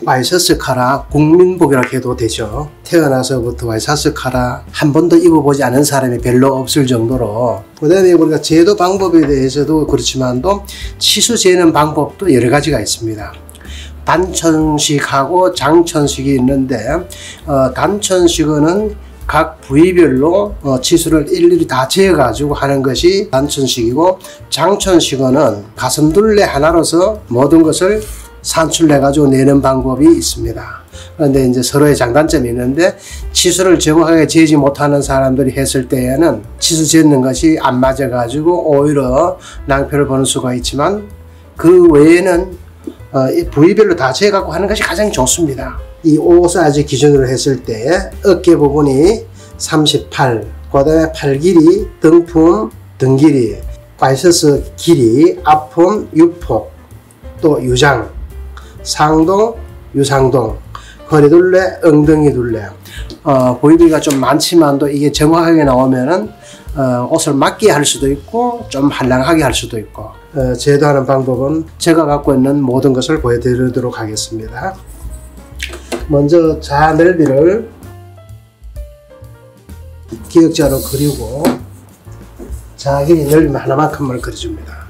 와이셔츠 카라 국민복이라고 해도 되죠. 태어나서부터 와이셔츠 카라 한 번도 입어보지 않은 사람이 별로 없을 정도로. 그 다음에 우리가 제도 방법에 대해서도 그렇지만도 치수 재는 방법도 여러 가지가 있습니다. 단천식하고 장천식이 있는데 단천식은 각 부위별로 치수를 일일이 다 재어 가지고 하는 것이 단천식이고, 장천식은 가슴둘레 하나로서 모든 것을 산출해 가지고 내는 방법이 있습니다. 그런데 이제 서로의 장단점이 있는데, 치수를 정확하게 재지 못하는 사람들이 했을 때에는 치수 재는 것이 안 맞아 가지고 오히려 낭패를 보는 수가 있지만, 그 외에는 부위별로 다 재어 갖고 하는 것이 가장 좋습니다. 이 5 사이즈 기준으로 했을 때 어깨 부분이 38, 그 다음에 팔 길이, 등품, 등 길이, 바이서스 길이, 앞품, 유폭, 또 유장, 상동, 유상동, 허리둘레, 엉덩이둘레. 부위비가 좀 많지만도 이게 정확하게 나오면은 옷을 맞게 할 수도 있고 좀 한량하게 할 수도 있고, 제도하는 방법은 제가 갖고 있는 모든 것을 보여드리도록 하겠습니다. 먼저 자아 넓이를 기역자로 그리고 자아 길이 넓이만 하나만큼만 그려줍니다.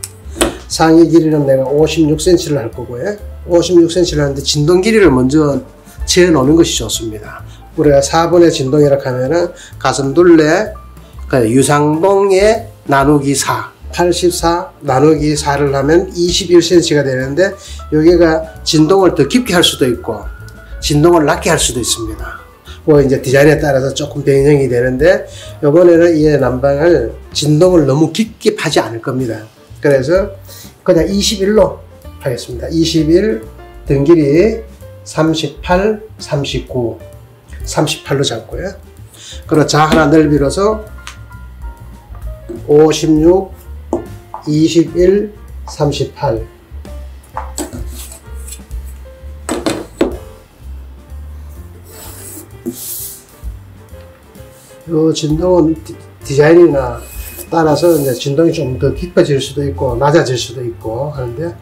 상의 길이는 내가 56cm를 할 거고요. 56cm를 하는데 진동 길이를 먼저 재어 놓는 것이 좋습니다. 우리가 4분의 진동이라고 하면은 가슴둘레 유상동에 나누기 4, 84 나누기 4를 하면 21cm가 되는데, 여기가 진동을 더 깊게 할 수도 있고 진동을 낮게 할 수도 있습니다. 뭐 이제 디자인에 따라서 조금 변형이 되는데, 이번에는 이 난방을 진동을 너무 깊게 파지 않을 겁니다. 그래서 그냥 21로 하겠습니다. 21, 등 길이 38, 39, 38로 잡고요. 그리고 자 하나 넓이로서 56, 21, 38. 이 진동은 디자인이나 따라서 이제 진동이 좀 더 깊어질 수도 있고 낮아질 수도 있고 하는데,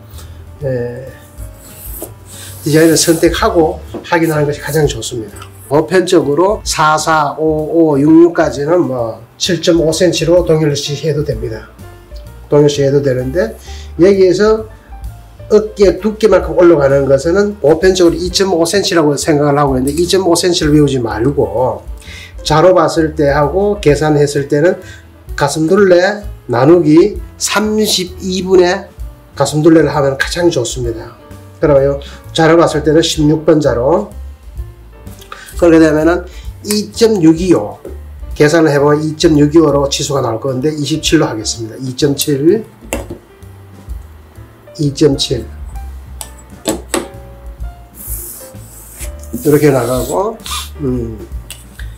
디자인을 선택하고 확인하는 것이 가장 좋습니다. 보편적으로 44, 55, 66까지는 뭐 7.5cm로 동일시해도 됩니다. 동일시해도 되는데, 여기에서 어깨 두께만큼 올라가는 것은 보편적으로 2.5cm라고 생각을 하고 있는데, 2.5cm를 외우지 말고 자로 봤을 때 하고 계산했을 때는 가슴둘레 나누기 32분의 가슴둘레를 하면 가장 좋습니다. 그러면 자로 봤을 때는 16번 자로, 그렇게 되면은 2.625 계산을 해보면 2.625로 치수가 나올 건데 27로 하겠습니다. 2.7 2.7 이렇게 나가고,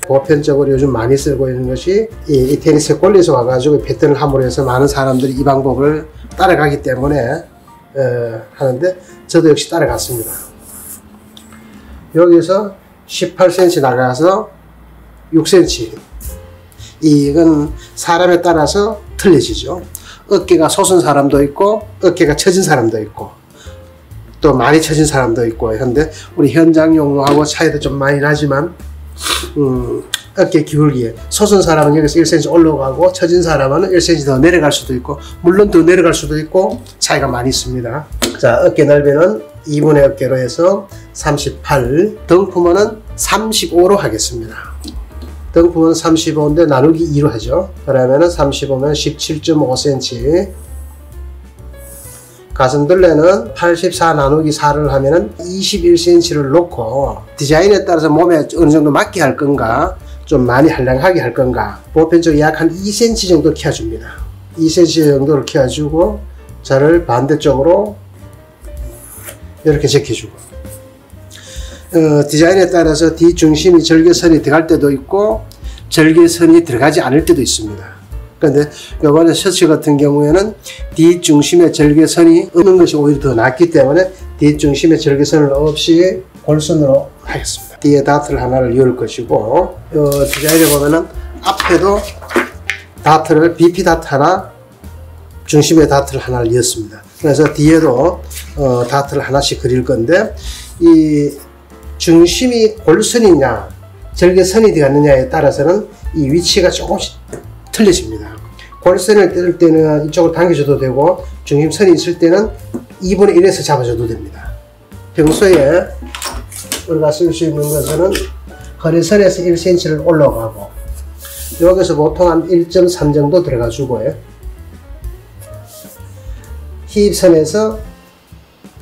보편적으로 요즘 많이 쓰고 있는 것이 이 테니스 꼴리에서 와가지고 패턴을 함으로 해서 많은 사람들이 이 방법을 따라가기 때문에 하는데, 저도 역시 따라갔습니다. 여기서 18cm 나가서 6cm. 이건 사람에 따라서 틀려지죠. 어깨가 솟은 사람도 있고 어깨가 처진 사람도 있고 또 많이 처진 사람도 있고, 현데 우리 현장 용어하고 차이도 좀 많이 나지만 어깨 기울기에 솟은 사람은 여기서 1cm 올라가고 처진 사람은 1cm 더 내려갈 수도 있고, 물론 더 내려갈 수도 있고 차이가 많이 있습니다. 자, 어깨 넓이는 2분의 어깨로 해서 38, 등품은 35로 하겠습니다. 등품은 35인데 나누기 2로 하죠. 그러면은 35면 17.5cm. 가슴둘레는 84 나누기 4를 하면은 21cm를 놓고, 디자인에 따라서 몸에 어느 정도 맞게 할 건가 좀 많이 한량하게 할 건가, 보편적으로 약 한 2cm 정도 키워줍니다. 2cm 정도를 키워주고 자를 반대쪽으로 이렇게 제껴주고, 디자인에 따라서 뒷중심이 절개선이 들어갈 때도 있고 절개선이 들어가지 않을 때도 있습니다. 그런데 이번에 셔츠 같은 경우에는 뒷중심에 절개선이 없는 것이 오히려 더 낫기 때문에 뒷중심에 절개선을 없이 골선으로 하겠습니다. 뒤에 다트를 하나를 이을 것이고, 디자인에 보면은 앞에도 다트를 BP 다트 하나, 중심에 다트를 하나를 이었습니다. 그래서 뒤에도 다트를 하나씩 그릴 건데, 이 중심이 골선이냐 절개선이 되었느냐에 따라서는 이 위치가 조금씩 틀려집니다. 골선을 뜰 때는 이쪽을 당겨줘도 되고, 중심선이 있을 때는 2분의 1에서 잡아줘도 됩니다. 평소에 우리가 쓸 수 있는 것은 허리선에서 1cm를 올라가고, 여기서 보통 한 1.3 정도 들어가 주고요. 힙선에서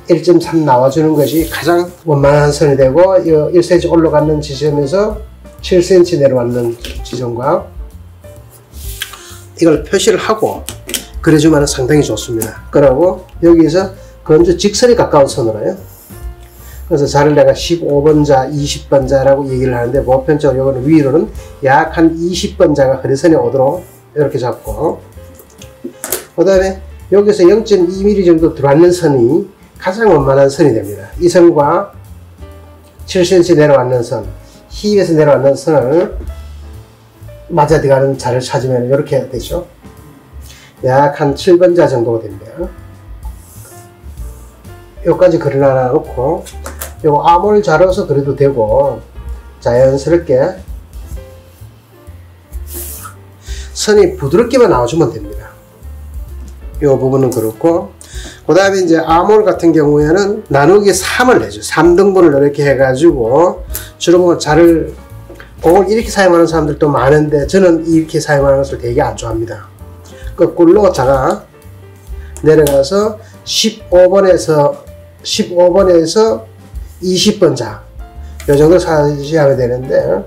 1.3 나와주는 것이 가장 원만한 선이 되고, 1cm 올라가는 지점에서 7cm 내려왔는 지점과 이걸 표시를 하고 그려주면 상당히 좋습니다. 그리고 여기서 건조 직선이 가까운 선으로요. 그래서 자를 내가 15번자, 20번자라고 얘기를 하는데, 보편적으로 이거는 위로는 약 한 20번자가 허리선에 오도록 이렇게 잡고, 그 다음에 여기서 0.2mm 정도 들어왔는 선이 가장 원만한 선이 됩니다. 이 선과 7cm 내려왔는 선, 힙에서 내려왔는 선을 맞아 들어가는 자를 찾으면 이렇게 되죠. 약 한 7번자 정도가 됩니다. 여기까지 그려놔 놓고, 요거 암홀 자로서 그려도 되고, 자연스럽게 선이 부드럽게만 나와주면 됩니다. 요 부분은 그렇고, 그 다음에 이제 암홀 같은 경우에는 나누기 3을 내죠. 3등분을 이렇게 해가지고, 주로 보면 자를, 공을 이렇게 사용하는 사람들도 많은데, 저는 이렇게 사용하는 것을 되게 안 좋아합니다. 거꾸로 자가 내려가서 15번에서 20번 자, 요 정도 사지하면 되는데,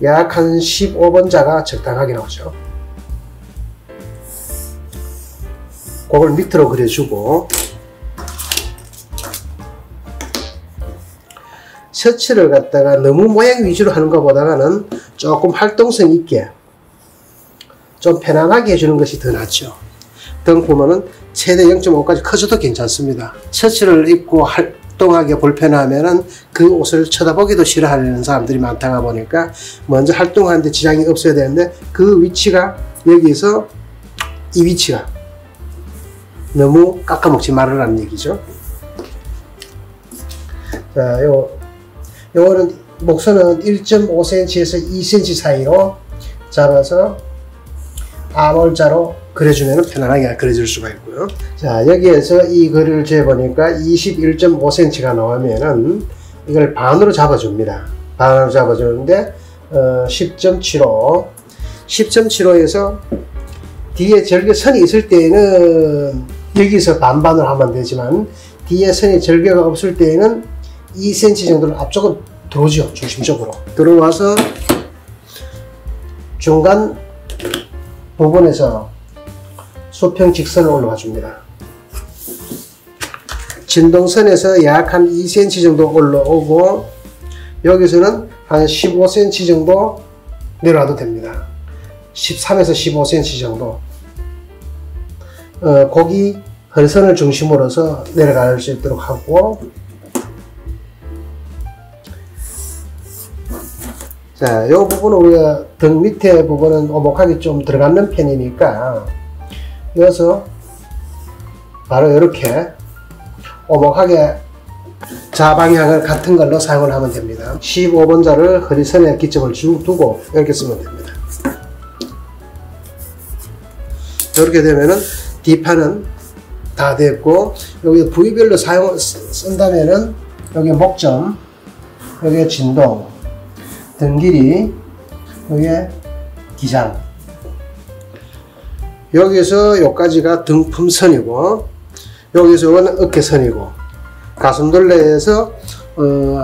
약 한 15번 자가 적당하게 나오죠. 그걸 밑으로 그려주고, 셔츠를 갖다가 너무 모양 위주로 하는 것보다는 조금 활동성 있게 좀 편안하게 해주는 것이 더 낫죠. 등 보면은 최대 0.5까지 커져도 괜찮습니다. 셔츠를 입고 활동하기 불편하면은 그 옷을 쳐다보기도 싫어하는 사람들이 많다가 보니까 먼저 활동하는데 지장이 없어야 되는데, 그 위치가 여기서 이 위치가 너무 깎아먹지 말으라는 얘기죠. 자, 요거는 목선은 1.5cm에서 2cm 사이로 잡아서 암홀자로 그려주면 편안하게 그려줄 수가 있고요. 자, 여기에서 이 글을 재보니까 21.5cm가 나오면은 이걸 반으로 잡아줍니다. 반으로 잡아주는데 10.75에서 뒤에 절개선이 있을 때는 여기서 반반을 하면 되지만, 뒤에 선이 절개가 없을 때는 2cm 정도를 앞쪽으로 들어오죠. 중심적으로 들어와서 중간 부분에서 수평 직선을 올라와 줍니다. 진동선에서 약 한 2cm 정도 올라오고, 여기서는 한 15cm 정도 내려와도 됩니다. 13에서 15cm 정도. 거기 허리선을 중심으로서 내려갈 수 있도록 하고, 자, 이 부분은 우리가 등 밑에 부분은 오목하게 좀 들어가는 편이니까, 여기서 바로 이렇게 오목하게 좌방향을 같은 걸로 사용을 하면 됩니다. 15번자를 허리선에 기점을 쭉 두고 이렇게 쓰면 됩니다. 이렇게 되면은 뒷판은 다 됐고, 여기 부위별로 쓴다면은 여기 목점, 여기 진동, 등 길이, 여기 기장, 여기서 여기까지가 등품선이고, 여기서 이거는 어깨선이고, 가슴둘레에서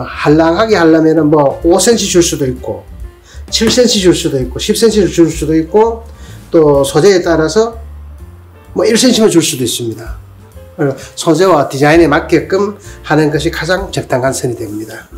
한랑하게 하려면은 뭐 5cm 줄 수도 있고, 7cm 줄 수도 있고, 10cm 줄 수도 있고, 또 소재에 따라서 뭐 1cm만 줄 수도 있습니다. 소재와 디자인에 맞게끔 하는 것이 가장 적당한 선이 됩니다.